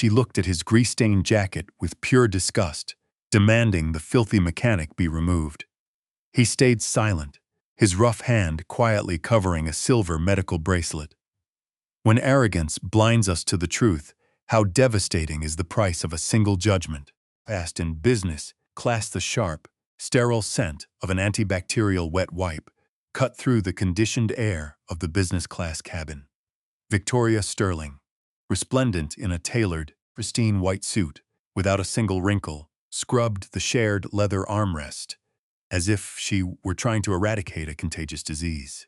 She looked at his grease-stained jacket with pure disgust, demanding the filthy mechanic be removed. He stayed silent, his rough hand quietly covering a silver medical bracelet. When arrogance blinds us to the truth, how devastating is the price of a single judgment. Fast in business class, the sharp, sterile scent of an antibacterial wet wipe cut through the conditioned air of the business class cabin. Victoria Sterling, resplendent in a tailored, pristine white suit, without a single wrinkle, scrubbed the shared leather armrest, as if she were trying to eradicate a contagious disease.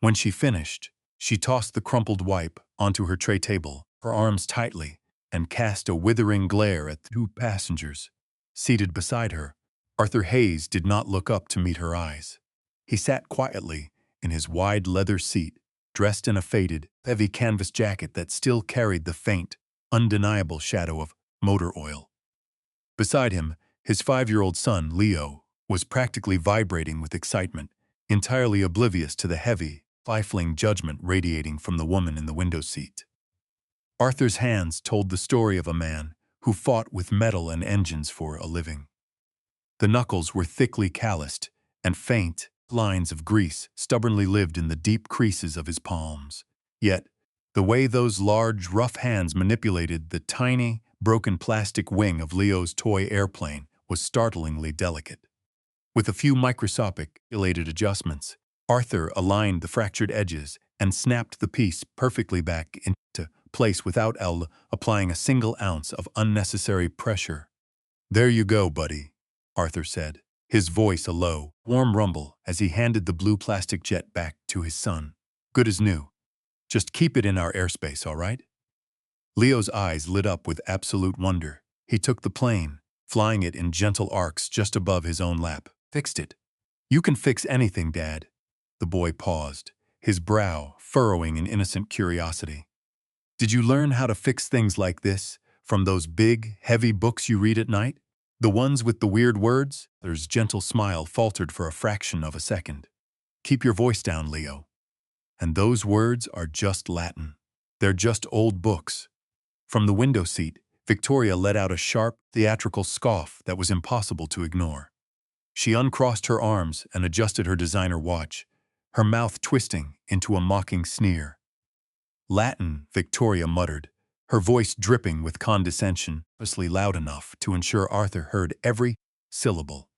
When she finished, she tossed the crumpled wipe onto her tray table, her arms tightly, and cast a withering glare at the two passengers. Seated beside her, Arthur Hayes did not look up to meet her eyes. He sat quietly in his wide leather seat, dressed in a faded, heavy canvas jacket that still carried the faint, undeniable shadow of motor oil. Beside him, his 5-year-old son, Leo, was practically vibrating with excitement, entirely oblivious to the heavy, stifling judgment radiating from the woman in the window seat. Arthur's hands told the story of a man who fought with metal and engines for a living. The knuckles were thickly calloused, and faint lines of grease stubbornly lived in the deep creases of his palms. Yet, the way those large, rough hands manipulated the tiny, broken plastic wing of Leo's toy airplane was startlingly delicate. With a few microscopic, elated adjustments, Arthur aligned the fractured edges and snapped the piece perfectly back into place without applying a single ounce of unnecessary pressure. "There you go, buddy," Arthur said, his voice a low, warm rumble as he handed the blue plastic jet back to his son. "Good as new. Just keep it in our airspace, all right?" Leo's eyes lit up with absolute wonder. He took the plane, flying it in gentle arcs just above his own lap. "Fixed it." "You can fix anything, Dad." The boy paused, his brow furrowing in innocent curiosity. "Did you learn how to fix things like this from those big, heavy books you read at night? The ones with the weird words?" Arthur's gentle smile faltered for a fraction of a second. "Keep your voice down, Leo. And those words are just Latin. They're just old books." From the window seat, Victoria let out a sharp, theatrical scoff that was impossible to ignore. She uncrossed her arms and adjusted her designer watch, her mouth twisting into a mocking sneer. "Latin," Victoria muttered, her voice dripping with condescension, purposely loud enough to ensure Arthur heard every syllable.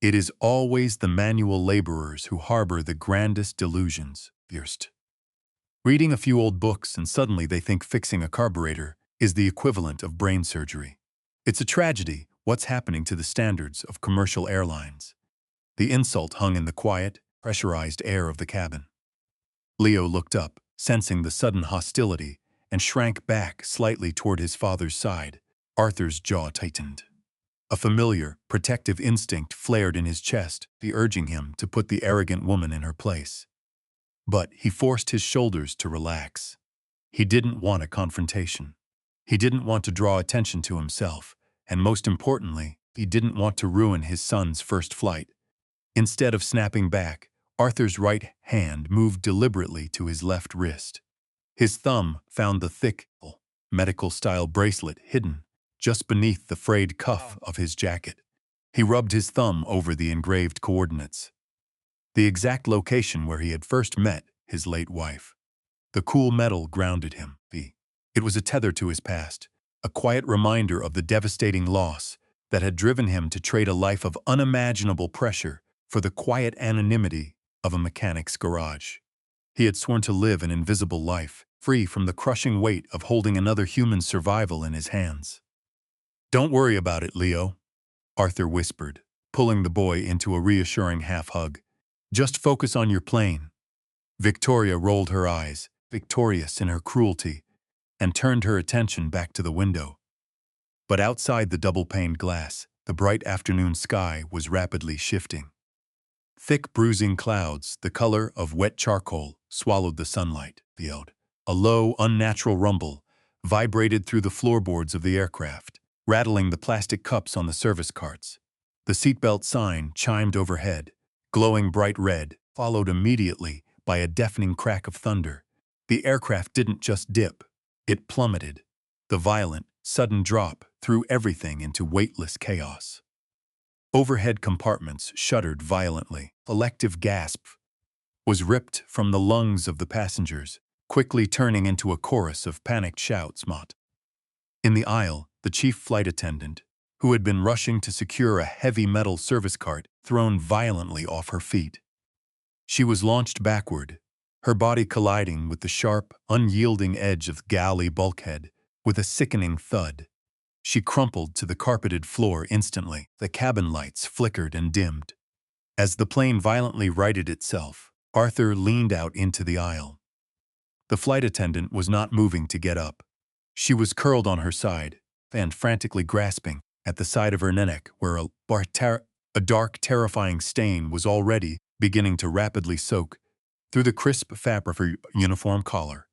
"It is always the manual laborers who harbor the grandest delusions." Pierced. Reading a few old books and suddenly they think fixing a carburetor is the equivalent of brain surgery. It's a tragedy what's happening to the standards of commercial airlines. The insult hung in the quiet, pressurized air of the cabin. Leo looked up, sensing the sudden hostility, and shrank back slightly toward his father's side. Arthur's jaw tightened. A familiar, protective instinct flared in his chest, urging him to put the arrogant woman in her place. But he forced his shoulders to relax. He didn't want a confrontation. He didn't want to draw attention to himself, and most importantly, he didn't want to ruin his son's first flight. Instead of snapping back, Arthur's right hand moved deliberately to his left wrist. His thumb found the thick, medical-style bracelet hidden just beneath the frayed cuff of his jacket. He rubbed his thumb over the engraved coordinates. The exact location where he had first met his late wife. The cool metal grounded him. It was a tether to his past, a quiet reminder of the devastating loss that had driven him to trade a life of unimaginable pressure for the quiet anonymity of a mechanic's garage. He had sworn to live an invisible life, free from the crushing weight of holding another human's survival in his hands. "Don't worry about it, Leo," Arthur whispered, pulling the boy into a reassuring half-hug. "Just focus on your plane." Victoria rolled her eyes, victorious in her cruelty, and turned her attention back to the window. But outside the double-paned glass, the bright afternoon sky was rapidly shifting. Thick bruising clouds, the color of wet charcoal, swallowed the sunlight. A low, unnatural rumble vibrated through the floorboards of the aircraft, rattling the plastic cups on the service carts. The seatbelt sign chimed overhead, glowing bright red, followed immediately by a deafening crack of thunder. The aircraft didn't just dip, it plummeted. The violent, sudden drop threw everything into weightless chaos. Overhead compartments shuddered violently. Collective gasp was ripped from the lungs of the passengers, quickly turning into a chorus of panicked shouts. In the aisle, the chief flight attendant, who had been rushing to secure a heavy metal service cart, thrown violently off her feet. She was launched backward, her body colliding with the sharp, unyielding edge of the galley bulkhead with a sickening thud. She crumpled to the carpeted floor instantly. The cabin lights flickered and dimmed. As the plane violently righted itself, Arthur leaned out into the aisle. The flight attendant was not moving to get up. She was curled on her side and frantically grasping at the side of her neck where a dark, terrifying stain was already beginning to rapidly soak through the crisp fabric of her uniform collar.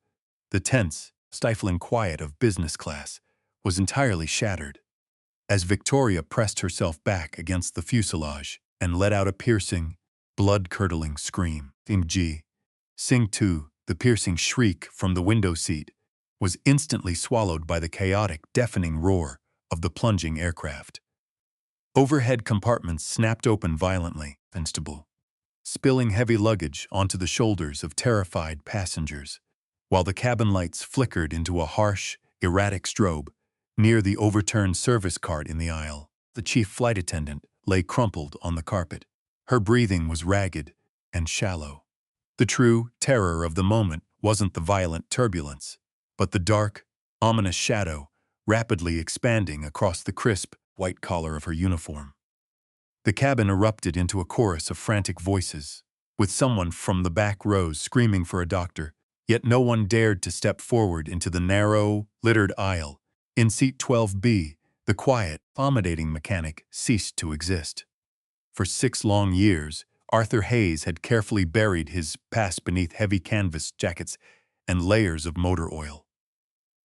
The tense, stifling quiet of business class was entirely shattered. As Victoria pressed herself back against the fuselage and let out a piercing, blood-curdling scream. Theme G. Sing 2, the piercing shriek from the window seat, was instantly swallowed by the chaotic, deafening roar of the plunging aircraft. Overhead compartments snapped open violently, spilling heavy luggage onto the shoulders of terrified passengers, while the cabin lights flickered into a harsh, erratic strobe. Near the overturned service cart in the aisle, the chief flight attendant lay crumpled on the carpet. Her breathing was ragged and shallow. The true terror of the moment wasn't the violent turbulence, but the dark, ominous shadow rapidly expanding across the crisp, white collar of her uniform. The cabin erupted into a chorus of frantic voices, with someone from the back rows screaming for a doctor, yet no one dared to step forward into the narrow, littered aisle. In seat 12B, the quiet, accommodating mechanic ceased to exist. For 6 long years, Arthur Hayes had carefully buried his past beneath heavy canvas jackets and layers of motor oil.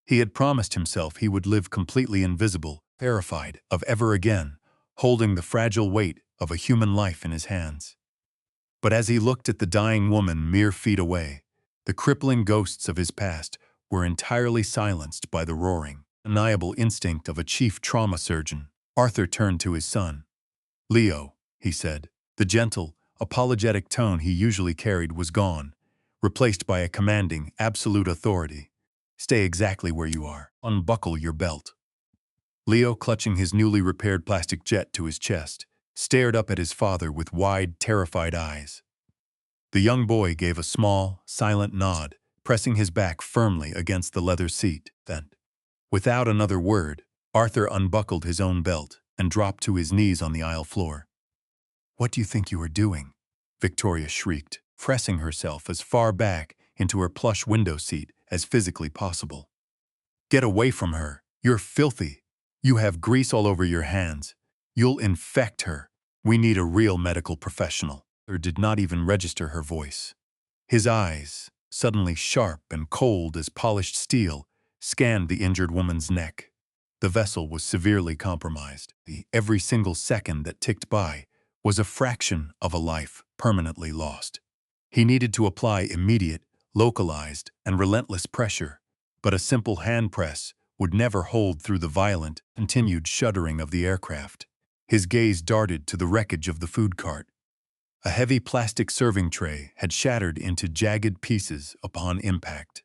He had promised himself he would live completely invisible, terrified of ever again holding the fragile weight of a human life in his hands. But as he looked at the dying woman mere feet away, the crippling ghosts of his past were entirely silenced by the roaring, undeniable instinct of a chief trauma surgeon. Arthur turned to his son. "Leo," he said. The gentle, apologetic tone he usually carried was gone, replaced by a commanding, absolute authority. "Stay exactly where you are. Unbuckle your belt." Leo, clutching his newly repaired plastic jet to his chest, stared up at his father with wide, terrified eyes. The young boy gave a small, silent nod, pressing his back firmly against the leather seat. Then, without another word, Arthur unbuckled his own belt and dropped to his knees on the aisle floor. "What do you think you are doing?" Victoria shrieked, pressing herself as far back into her plush window seat as physically possible. "Get away from her! You're filthy! You have grease all over your hands. You'll infect her. We need a real medical professional." Arthur did not even register her voice. His eyes, suddenly sharp and cold as polished steel, scanned the injured woman's neck. The vessel was severely compromised. Every single second that ticked by was a fraction of a life permanently lost. He needed to apply immediate, localized, and relentless pressure, but a simple hand press would never hold through the violent, continued shuddering of the aircraft. His gaze darted to the wreckage of the food cart. A heavy plastic serving tray had shattered into jagged pieces upon impact.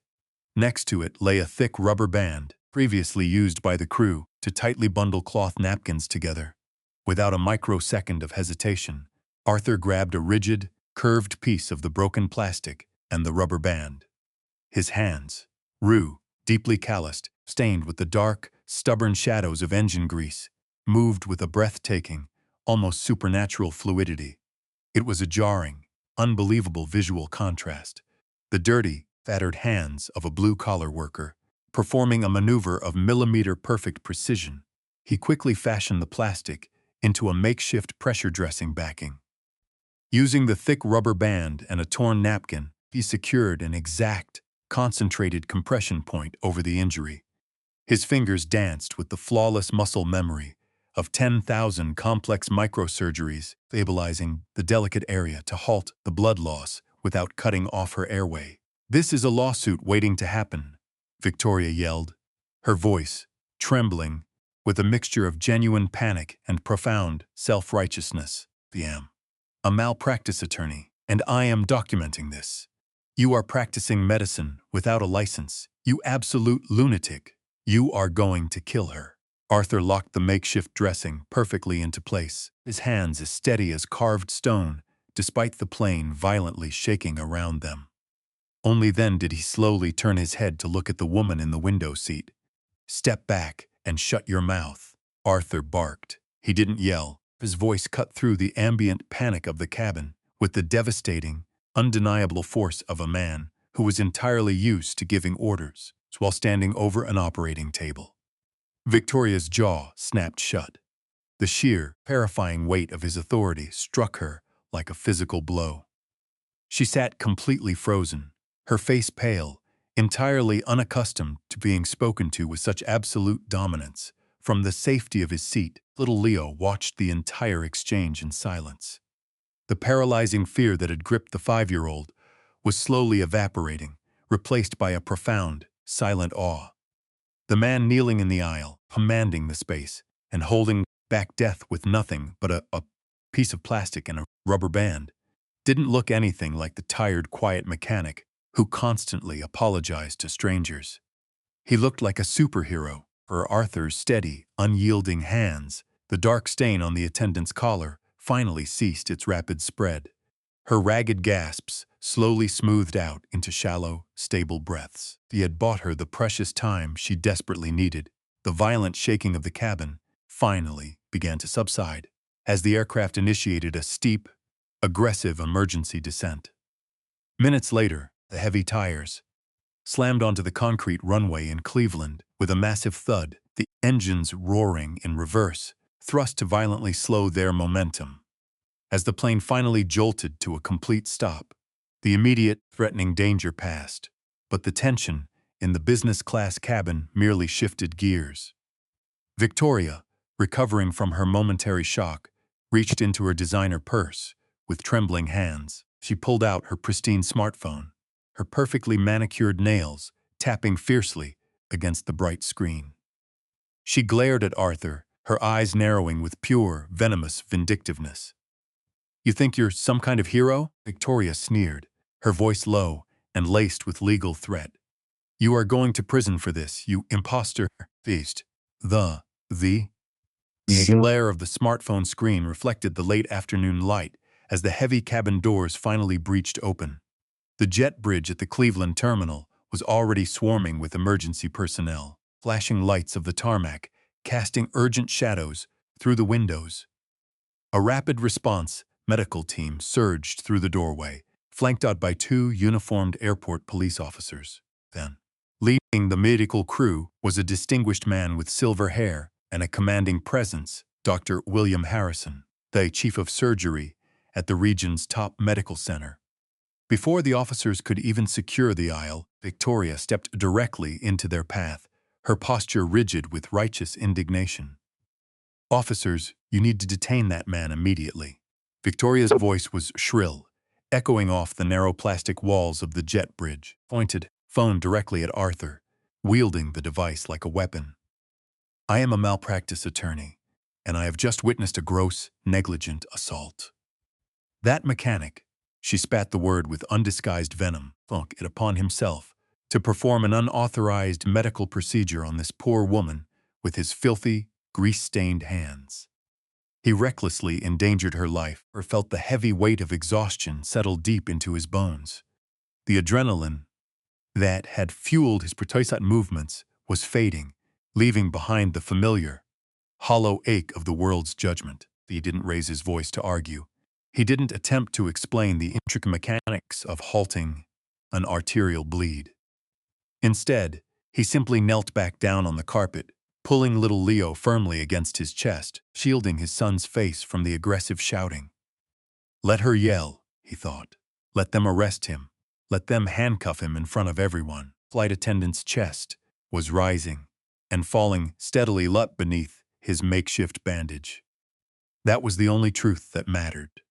Next to it lay a thick rubber band, previously used by the crew to tightly bundle cloth napkins together. Without a microsecond of hesitation, Arthur grabbed a rigid, curved piece of the broken plastic and the rubber band. His hands, deeply calloused, stained with the dark, stubborn shadows of engine grease, moved with a breathtaking, almost supernatural fluidity. It was a jarring, unbelievable visual contrast. The dirty, battered hands of a blue-collar worker, performing a maneuver of millimeter-perfect precision. He quickly fashioned the plastic into a makeshift pressure dressing backing. Using the thick rubber band and a torn napkin, he secured an exact, concentrated compression point over the injury. His fingers danced with the flawless muscle memory of 10,000 complex microsurgeries, stabilizing the delicate area to halt the blood loss without cutting off her airway. "This is a lawsuit waiting to happen," Victoria yelled, her voice trembling with a mixture of genuine panic and profound self-righteousness. I am a malpractice attorney, and I am documenting this. You are practicing medicine without a license. You absolute lunatic. You are going to kill her. Arthur locked the makeshift dressing perfectly into place, his hands as steady as carved stone, despite the plane violently shaking around them. Only then did he slowly turn his head to look at the woman in the window seat. "Step back and shut your mouth," Arthur barked. He didn't yell. His voice cut through the ambient panic of the cabin with the devastating, undeniable force of a man who was entirely used to giving orders while standing over an operating table. Victoria's jaw snapped shut. The sheer, terrifying weight of his authority struck her like a physical blow. She sat completely frozen, her face pale, entirely unaccustomed to being spoken to with such absolute dominance. From the safety of his seat, little Leo watched the entire exchange in silence. The paralyzing fear that had gripped the 5-year-old was slowly evaporating, replaced by a profound, silent awe. The man kneeling in the aisle, commanding the space, and holding back death with nothing but a piece of plastic and a rubber band, didn't look anything like the tired, quiet mechanic who constantly apologized to strangers. He looked like a superhero. For Arthur's steady, unyielding hands, the dark stain on the attendant's collar finally ceased its rapid spread. Her ragged gasps slowly smoothed out into shallow, stable breaths. He had bought her the precious time she desperately needed. The violent shaking of the cabin finally began to subside as the aircraft initiated a steep, aggressive emergency descent. Minutes later, the heavy tires slammed onto the concrete runway in Cleveland with a massive thud, the engines roaring in reverse, thrust to violently slow their momentum. As the plane finally jolted to a complete stop, the immediate, threatening danger passed, but the tension in the business-class cabin merely shifted gears. Victoria, recovering from her momentary shock, reached into her designer purse with trembling hands. She pulled out her pristine smartphone, her perfectly manicured nails tapping fiercely against the bright screen. She glared at Arthur, her eyes narrowing with pure, venomous vindictiveness. "You think you're some kind of hero?" Victoria sneered, her voice low and laced with legal threat. "You are going to prison for this, you imposter." Feast. The glare of the smartphone screen reflected the late afternoon light as the heavy cabin doors finally breached open. The jet bridge at the Cleveland terminal was already swarming with emergency personnel, flashing lights of the tarmac, casting urgent shadows through the windows. A rapid response medical team surged through the doorway, flanked out by 2 uniformed airport police officers. Then, leading the medical crew was a distinguished man with silver hair and a commanding presence, Dr. William Harrison, the chief of surgery at the region's top medical center. Before the officers could even secure the aisle, Victoria stepped directly into their path, her posture rigid with righteous indignation. "Officers, you need to detain that man immediately." Victoria's voice was shrill, echoing off the narrow plastic walls of the jet bridge, pointed phone directly at Arthur, wielding the device like a weapon. "I am a malpractice attorney, and I have just witnessed a gross, negligent assault." That mechanic, she spat the word with undisguised venom, flung it upon himself to perform an unauthorized medical procedure on this poor woman with his filthy, grease-stained hands. He recklessly endangered her life or felt the heavy weight of exhaustion settle deep into his bones. The adrenaline that had fueled his precise movements was fading, leaving behind the familiar, hollow ache of the world's judgment. He didn't raise his voice to argue. He didn't attempt to explain the intricate mechanics of halting an arterial bleed. Instead, he simply knelt back down on the carpet, pulling little Leo firmly against his chest, shielding his son's face from the aggressive shouting. Let her yell, he thought. Let them arrest him. Let them handcuff him in front of everyone. Flight attendant's chest was rising and falling steadily beneath his makeshift bandage. That was the only truth that mattered.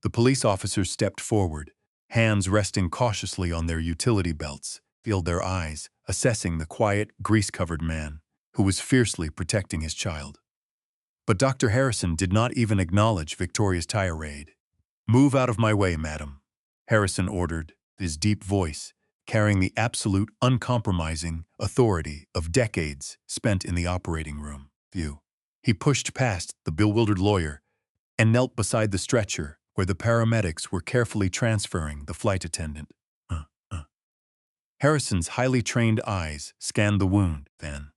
The police officers stepped forward, hands resting cautiously on their utility belts, filled their eyes, assessing the quiet, grease-covered man who was fiercely protecting his child. But Dr. Harrison did not even acknowledge Victoria's tirade. "Move out of my way, madam," Harrison ordered, his deep voice carrying the absolute, uncompromising authority of decades spent in the operating room. He pushed past the bewildered lawyer and knelt beside the stretcher where the paramedics were carefully transferring the flight attendant. Harrison's highly trained eyes scanned the wound, then.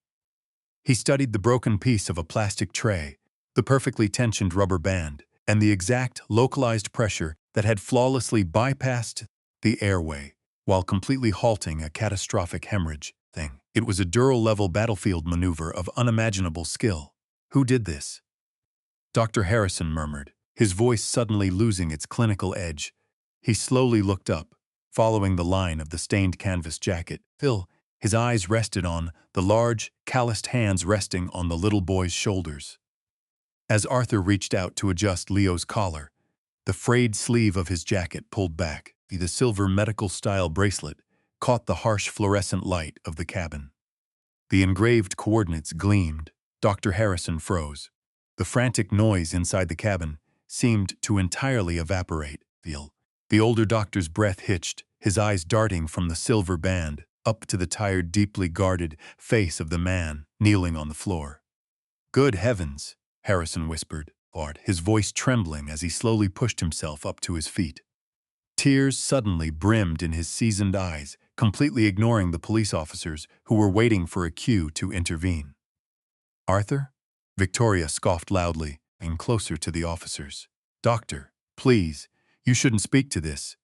He studied the broken piece of a plastic tray, the perfectly tensioned rubber band, and the exact, localized pressure that had flawlessly bypassed the airway while completely halting a catastrophic hemorrhage. It was a Dural-level battlefield maneuver of unimaginable skill. "Who did this?" Dr. Harrison murmured, his voice suddenly losing its clinical edge. He slowly looked up, following the line of the stained canvas jacket. His eyes rested on the large, calloused hands resting on the little boy's shoulders. As Arthur reached out to adjust Leo's collar, the frayed sleeve of his jacket pulled back. The silver medical-style bracelet caught the harsh fluorescent light of the cabin. The engraved coordinates gleamed. Dr. Harrison froze. The frantic noise inside the cabin seemed to entirely evaporate. The older doctor's breath hitched, his eyes darting from the silver band up to the tired, deeply guarded face of the man kneeling on the floor. "Good heavens," Harrison whispered, his voice trembling as he slowly pushed himself up to his feet. Tears suddenly brimmed in his seasoned eyes, completely ignoring the police officers who were waiting for a cue to intervene. "Arthur?" Victoria scoffed loudly and closer to the officers. "Doctor, please, you shouldn't speak to this."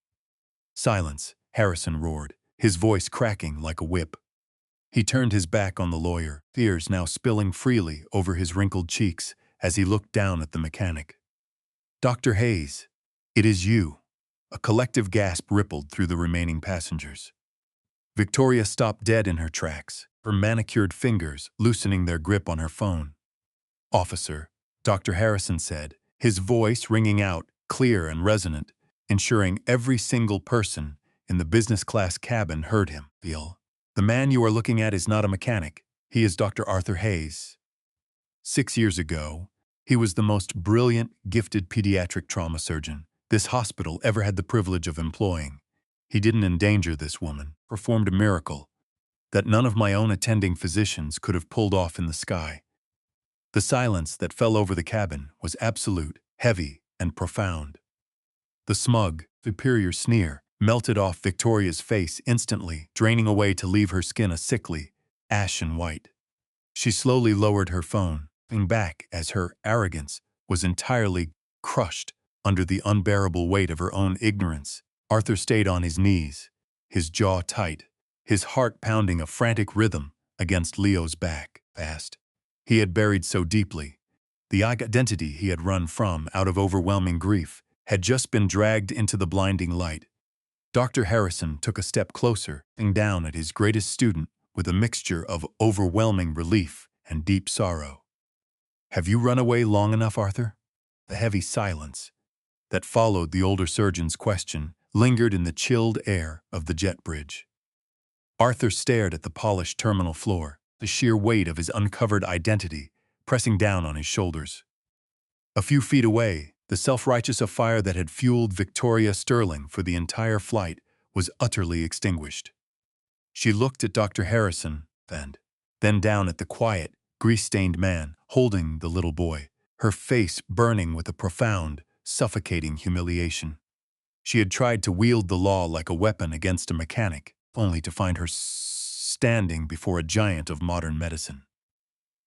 "Silence," Harrison roared, his voice cracking like a whip. He turned his back on the lawyer, tears now spilling freely over his wrinkled cheeks as he looked down at the mechanic. "Dr. Hayes, it is you." A collective gasp rippled through the remaining passengers. Victoria stopped dead in her tracks, her manicured fingers loosening their grip on her phone. "Officer," Dr. Harrison said, his voice ringing out, clear and resonant, ensuring every single person in the business-class cabin heard him. "The man you are looking at is not a mechanic. He is Dr. Arthur Hayes. 6 years ago, he was the most brilliant, gifted pediatric trauma surgeon this hospital ever had the privilege of employing. He didn't endanger this woman, performed a miracle that none of my own attending physicians could have pulled off in the sky." The silence that fell over the cabin was absolute, heavy, and profound. The smug, superior sneer melted off Victoria's face instantly, draining away to leave her skin a sickly, ashen white. She slowly lowered her phone, looking back as her arrogance was entirely crushed under the unbearable weight of her own ignorance. Arthur stayed on his knees, his jaw tight, his heart pounding a frantic rhythm against Leo's back. He had buried so deeply. The identity he had run from out of overwhelming grief had just been dragged into the blinding light. Dr. Harrison took a step closer, looking down at his greatest student with a mixture of overwhelming relief and deep sorrow. "Have you run away long enough, Arthur?" The heavy silence that followed the older surgeon's question lingered in the chilled air of the jet bridge. Arthur stared at the polished terminal floor, the sheer weight of his uncovered identity pressing down on his shoulders. A few feet away, the self-righteous fire that had fueled Victoria Sterling for the entire flight was utterly extinguished. She looked at Dr. Harrison, then down at the quiet, grease-stained man holding the little boy, her face burning with a profound, suffocating humiliation. She had tried to wield the law like a weapon against a mechanic, only to find her standing before a giant of modern medicine.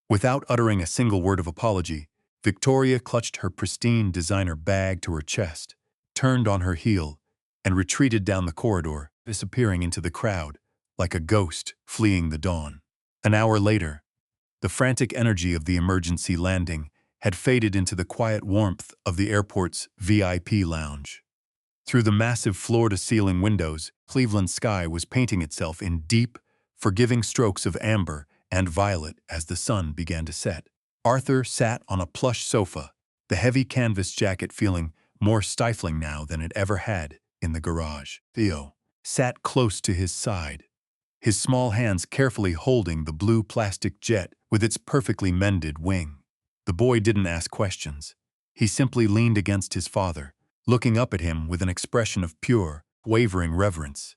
Without uttering a single word of apology, Victoria clutched her pristine designer bag to her chest, turned on her heel, and retreated down the corridor, disappearing into the crowd like a ghost fleeing the dawn. An hour later, the frantic energy of the emergency landing had faded into the quiet warmth of the airport's VIP lounge. Through the massive floor-to-ceiling windows, Cleveland's sky was painting itself in deep, forgiving strokes of amber and violet as the sun began to set. Arthur sat on a plush sofa, the heavy canvas jacket feeling more stifling now than it ever had in the garage. Theo sat close to his side, his small hands carefully holding the blue plastic jet with its perfectly mended wing. The boy didn't ask questions. He simply leaned against his father, looking up at him with an expression of pure, wavering reverence.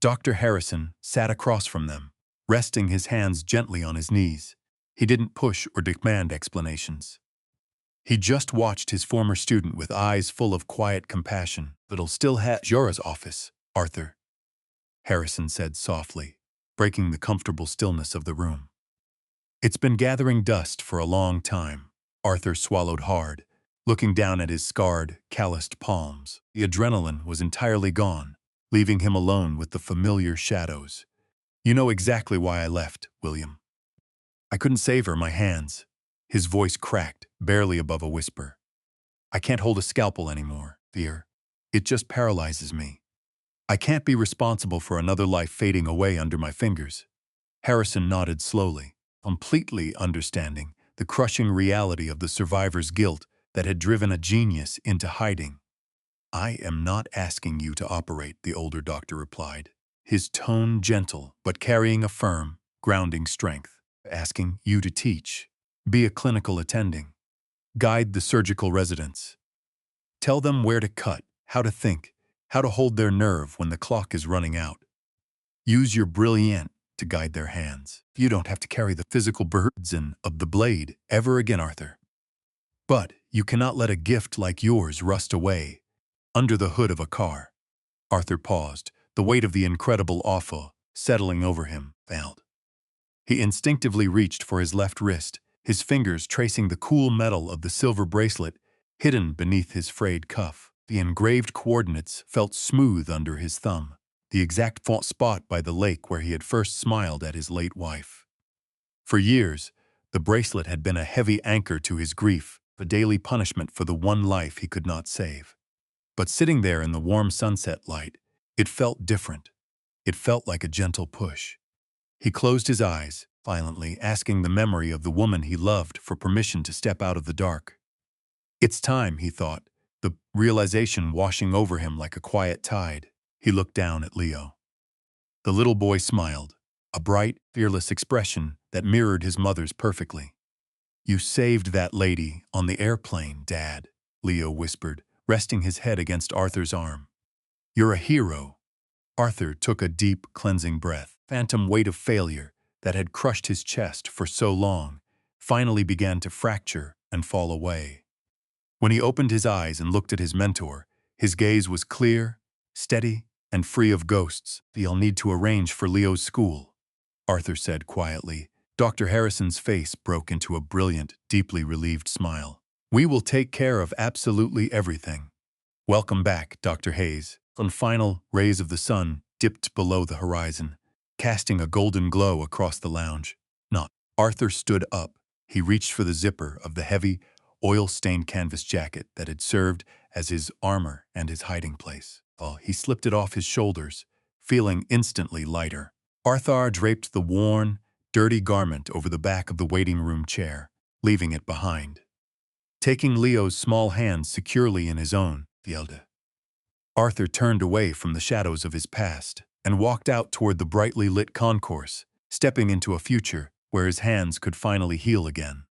Dr. Harrison sat across from them, resting his hands gently on his knees. He didn't push or demand explanations. He just watched his former student with eyes full of quiet compassion. "It'll still have Jorah's office, Arthur," Harrison said softly, breaking the comfortable stillness of the room. "It's been gathering dust for a long time." Arthur swallowed hard, looking down at his scarred, calloused palms. The adrenaline was entirely gone, leaving him alone with the familiar shadows. "You know exactly why I left, William." "I couldn't save her, my hands." His voice cracked, barely above a whisper. "I can't hold a scalpel anymore, dear. It just paralyzes me. I can't be responsible for another life fading away under my fingers." Harrison nodded slowly, completely understanding the crushing reality of the survivor's guilt that had driven a genius into hiding. "I am not asking you to operate," the older doctor replied, his tone gentle but carrying a firm, grounding strength. "Asking you to teach. Be a clinical attending. Guide the surgical residents. Tell them where to cut, how to think, how to hold their nerve when the clock is running out. Use your brilliant to guide their hands. You don't have to carry the physical burden of the blade ever again, Arthur. But you cannot let a gift like yours rust away under the hood of a car." Arthur paused, the weight of the incredible offer settling over him. Failed. He instinctively reached for his left wrist, his fingers tracing the cool metal of the silver bracelet hidden beneath his frayed cuff. The engraved coordinates felt smooth under his thumb, the exact spot by the lake where he had first smiled at his late wife. For years, the bracelet had been a heavy anchor to his grief, a daily punishment for the one life he could not save. But sitting there in the warm sunset light, it felt different. It felt like a gentle push. He closed his eyes, violently asking the memory of the woman he loved for permission to step out of the dark. "It's time," he thought, the realization washing over him like a quiet tide. He looked down at Leo. The little boy smiled, a bright, fearless expression that mirrored his mother's perfectly. "You saved that lady on the airplane, Dad," Leo whispered, resting his head against Arthur's arm. "You're a hero." Arthur took a deep, cleansing breath. Phantom weight of failure that had crushed his chest for so long finally began to fracture and fall away. When he opened his eyes and looked at his mentor, his gaze was clear, steady, and free of ghosts. "You'll need to arrange for Leo's school," Arthur said quietly. Dr. Harrison's face broke into a brilliant, deeply relieved smile. "We will take care of absolutely everything." "Welcome back, Dr. Hayes." The final rays of the sun dipped below the horizon, casting a golden glow across the lounge. Not. Arthur stood up. He reached for the zipper of the heavy, oil-stained canvas jacket that had served as his armor and his hiding place. He slipped it off his shoulders, feeling instantly lighter. Arthur draped the worn, dirty garment over the back of the waiting room chair, leaving it behind. Taking Leo's small hand securely in his own, Arthur turned away from the shadows of his past and walked out toward the brightly lit concourse, stepping into a future where his hands could finally heal again.